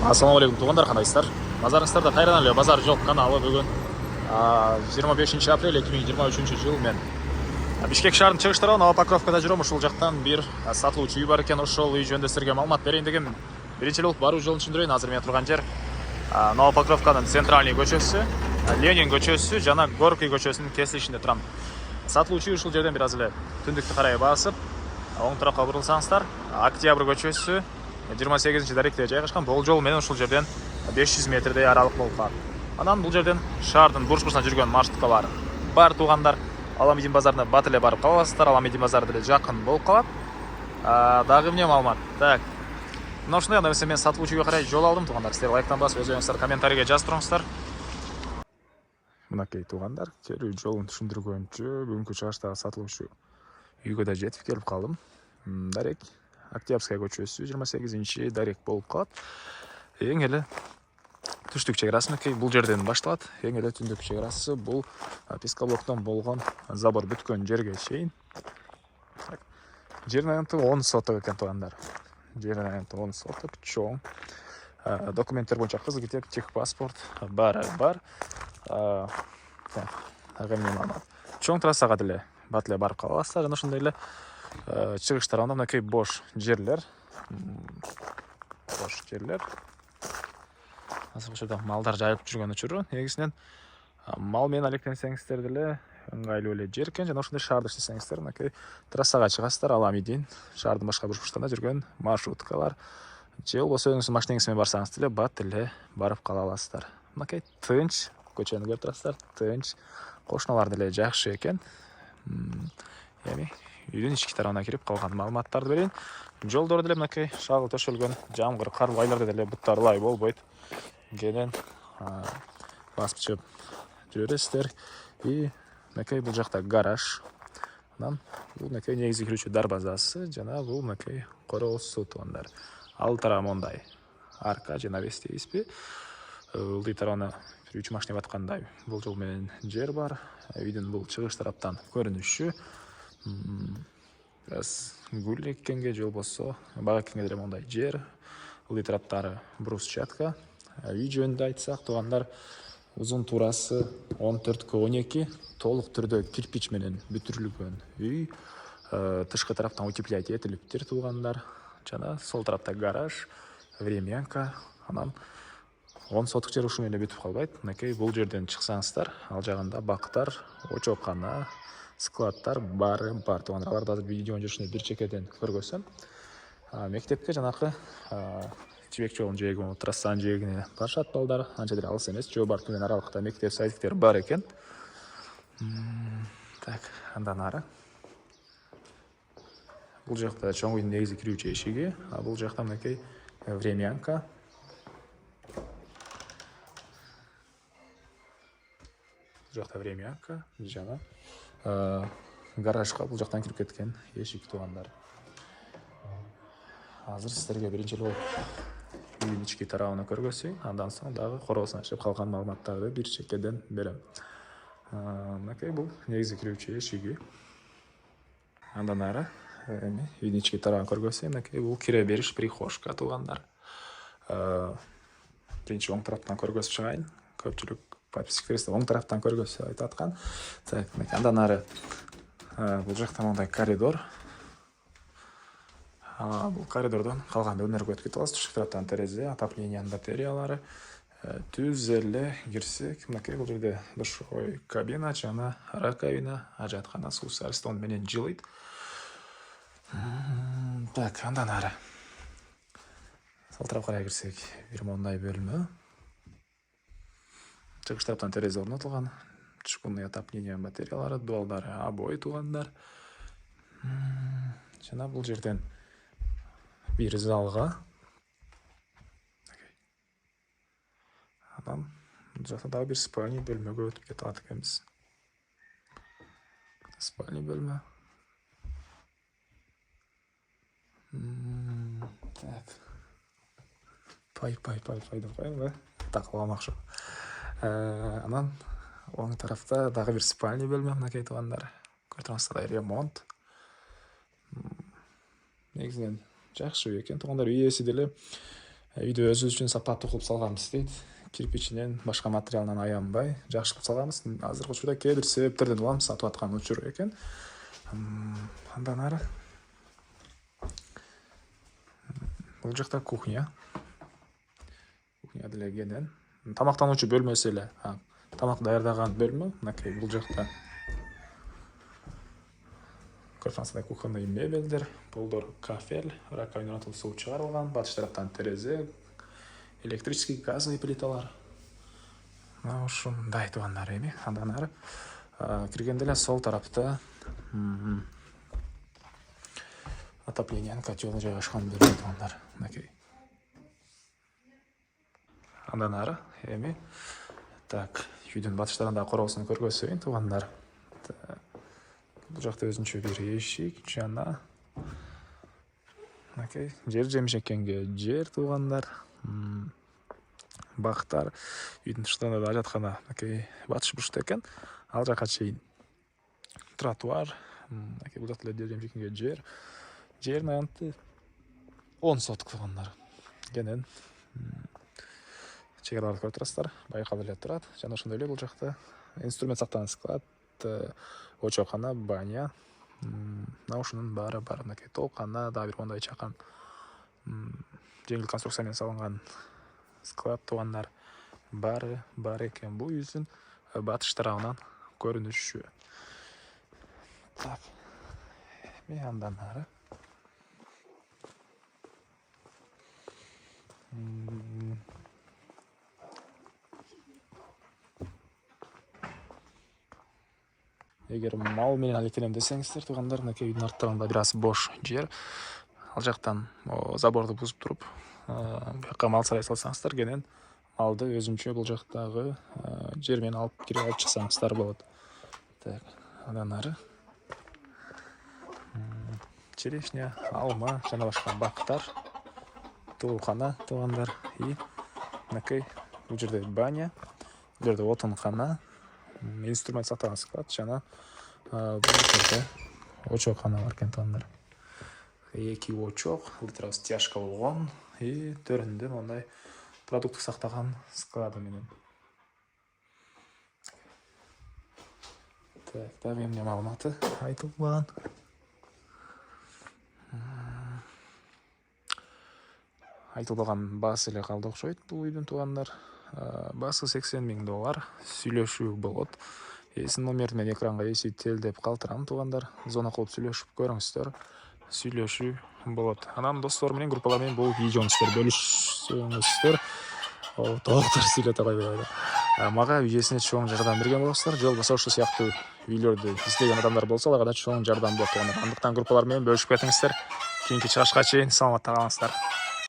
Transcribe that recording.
Ассалаумағалейкум туғандар, қандайсыздар? Назарыңыздарда қайран әлі базар жоқ каналы бүгін 25 апрель 2023 жыл мен Бишкек шаарынын чыгыш тарабы Новопокровкада жүрөм. Ушул жактан бир сатылуучу үй бар экен. Ошол үй жөнүндө силерге маалымат берейин дегем. Биринчи болуп баруу жолун түшүндүрөйүн. Азыр мен турган жер Новопокровканын центральный көчөсү, Ленин көчөсү жана Горький көчөсүнүн кесилишинде турам. Сатылуучу ушул жерден бир аз эле түндүктү карай басып, оң тарапка бурулсаңыздар, Октябрь көчөсү 28-даректе жайгашкан. Бул жол менен ушул жерден 500 метрдей аралык болуп калат. Анан бул жерден шаардын бурчкусуна жүргөн маршруткалар бар туугандар. Аламедин базарына бат эле барып кала аласыздар. Аламедин базары деле жакын болуп калат. Дагы эмне маалымат? Так. Мына ушундай анда эмесе мен сатылуучуга карай жол алдым туугандар. Силер лайктан басып, өз оюңуздар комментарийге жазып туруңуздар. Мынакей туугандар, келүү жолун түшүндүргөнчө бүгүнкү чыгыштагы сатылуучу үйгө да жетип келип калдым. Дарек Октябрьская көчөсү 28 дарек болуп калат. Эң эле түштүк чек арасы бул жерден башталат. Эң эле түндүк чек арасы бул пескоблоктон болгон забор бүткөн жерге чейин. Жердин аянты 10 соток экен туугандар. Жердин аянты 10 соток, чоң. Документтер боюнча кызыл китеп, техпаспорт бар. Ага эмне маалымат. Чоң трассага деле бат эле барып кала аласыздар. Жана ошондой эле чыгыш тарабында мынакей бош жерлер. Азыр ошол жерде малдар жайылып жүргөн учуру. Негизинен мал менен алектенсеңиздер деле ыңгайлуу эле жер экен. Жана ошондой шаарда иштесеңиздер, мынакей трассага чыгасыздар. Аламедин шаардын башка бурчтарында жүргөн маршруткалар. Же болбосо өзүңүздүн машинеңиз менен барсаңыз деле бат эле барып кала аласыздар. Мынакей тынч көчөнү көрүп турасыздар. Тынч, кошуналар деле жакшы экен. Эми үйдүн ички тарабына кирип калган маалыматтарды берейин. Жолдор деле мынакей шагыл төшөлгөн. Жамгыр, карлуу айларда деле буттар лай болбойт. Кенен басып чыгып жүрө бересиздер. И мынакей бул жакта гараж. Анан бул мынакей негизги кирүүчү дарбазасы жана бул мынакей короосу туугандар. Ал тарабы мондай арка же навес дейбизби? Ылдый тарабына кирүүчү машина баткандай бул жол менен жер бар. Үйдүн бул чыгыш тараптан көрүнүшү biraz гүл эккенге же болбосо бак эккенге деле мондай жер. Ылдый тараптары брусчатка. Үй жөнүндө айтсак туугандар, узун туурасы 14x12 толук түрдө кирпич менен бүтүрүлгөн үй. Тышкы тараптан утеплять этилиптир туугандар. Жана сол тарапта гараж, времянка. Анан 10 соток жер ушу менен бүтүп калбайт. Мынакей бул жерден чыксаңыздар, ал жагында бактар, очоккана, складтар бар туугандар. Аларды азыр видеонун жүрүшүндө бир чекеден көргөзсөм. Мектепке жанакы Жибек жолунун жээгине, трассанын жээгине барышат балдар. Анча деле алыс эмес, жөө барып менен аралыкта мектеп садиктер бар экен. Так, андан ары. Бул жакта чоң үйдүн негизги кирүүчү эшиги, а бул жакта мынакей времянка. Бул жакта времянка жана гаражга бул жактан кирип кеткен эшик туугандар. Азыр сиздерге биринчи болуп үйдүн ички тарабын көргөзөйүн. Андан соң дагы короосуна чыгып калган маалыматтарды бир чекеден берем. Мынакей бул негизги кирүүчү эшиги. Андан ары үйдүн ички тарабын көргөзөйүн. Мынакей бул кире бериш прихожка туугандар. Биринчи оң тараптан көргөзүп чыгайын. Көпчүлүк подписчиктерибиз оң тараптан көргөзүп айтып аткан. Так, андан ары бул жакта мондай коридор. Бул коридордон калган бөлмөлөргө өтүп кетип аласыз. Тышкы тараптан терезе, отоплениянын батареялары. Түз эле кирсек, мынакей бул жерде душевой кабина жана раковина, ажаткана, суу сарстон менен жылыйт. Так, андан ары. Сол тарапка карай кирсек, бир мондай бөлмө. Чыгыш тараптан терезе орнотулган. Түшкүнү отоплениянын батареялары, дуалдары, обои туугандар. Жана бул жерден бир залга. Анан бул жакта дагы бир спальня бөлмөгө өтүп кете алат экенбиз. Спальня бөлмө. Так. Пай деп коеюн. Так, ламакшы. Анан оң тарафта дагы бир спальня бөлмө, мынакей туугандар. Көрүп турасыздар, ремонт. Негизинен жакшы үй экен туугандар. Үй ээси деле үйдө өзүбүз үчүн сапаттуу кылып салганбыз дейт. Кирпичинен, башка материалынан аянбай жакшы кылып салганбыз. Азыркы учурда кээ бир себептерден улам сатып аткан учур экен. Андан ары бул жакта кухня. Кухня деле кенен. Тамактануучу бөлмөсү эле. Тамак даярдаган бөлмө. Мынакей бул жакта көрсөңүздөр кухонный мебелдер, полдор кафель, раковинадан суу чыгарылган, батыш тараптан терезе, электрический газовый плиталар. Ушундай туугандар эми. Андан ары киргенде эле сол тарапта отоплениянын котелы жайгашкан бөлмө туугандар. Мынакей. Андан ары эми так, үйдүн батыш тарабында короосун көргөзөйүн туугандар. Бул жакта өзүнчө бир эшик, жана мынакей жер жемишеккенге жер туугандар. Бактар, үйдүн тышкарында да ажаткана мынакей батыш бурчта экен. Ал жака чейин тротуар, мынакей бул жакта жер жемишеккенге жер. Жердин аянты 10 соток туугандар. Кенен чегараларды көрүп турасыздар, байкалып эле турат. Жана ошондой эле бул жакта инструмент сактаган склад, очокана, баня. Мына ушунун баары бар. Мынакей толкана, дагы бир мондай чакан жеңил конструкция менен салынган склад туугандар. Баары бар экен. Бул үйдүн батыш тарабынан көрүнүшү. Так. Эми андан ары эгер мал менен алектенем десеңиздер туугандар, мынакей үйдүн арттарында бир аз бош жер. Ал жактан заборду бузуп туруп, бuyакка мал сарай салсаңыздар, кенен малды өзүнчө бул жактагы жер менен алып кирип алып чыксаңыздар болот. Так, андан ары черешня, алма жана башка бактар, тоолкана туугандар. И мынакей бул жерде баня, бул жерде отункана, инструмент сактаган склад жана бул жерде очокана бар экен туугандар. Эки очок, литр стяжка болгон и төрүндө мондай продукт сактаган склады менен. Так, дагы эмне маалыматы айтылган? Айтылган баасы эле калды окшойт бул үйдүн туугандар. Баасы $80,000. Сүйлөшүү болот. Эсин номер менен экранга эсителдеп калтырам туугандар. Зона кылып сүйлөшүп көрүңүздөр. Сүйлөшүү болот. Анан достор менен, группалар менен бул видеону сиздер бөлүшсөңүздөр, толуктар сүйлөтө койбойт. Мага үйесине чоң жардам берген болосуздар. Же болбосо ушул сыяктуу үйлөрдү издеген адамдар болсо, аларга да чоң жардам болот. Андыктан группалар менен бөлүшүп кетиңиздер. Кийинки чыгышка чейин саламатта калыңыздар.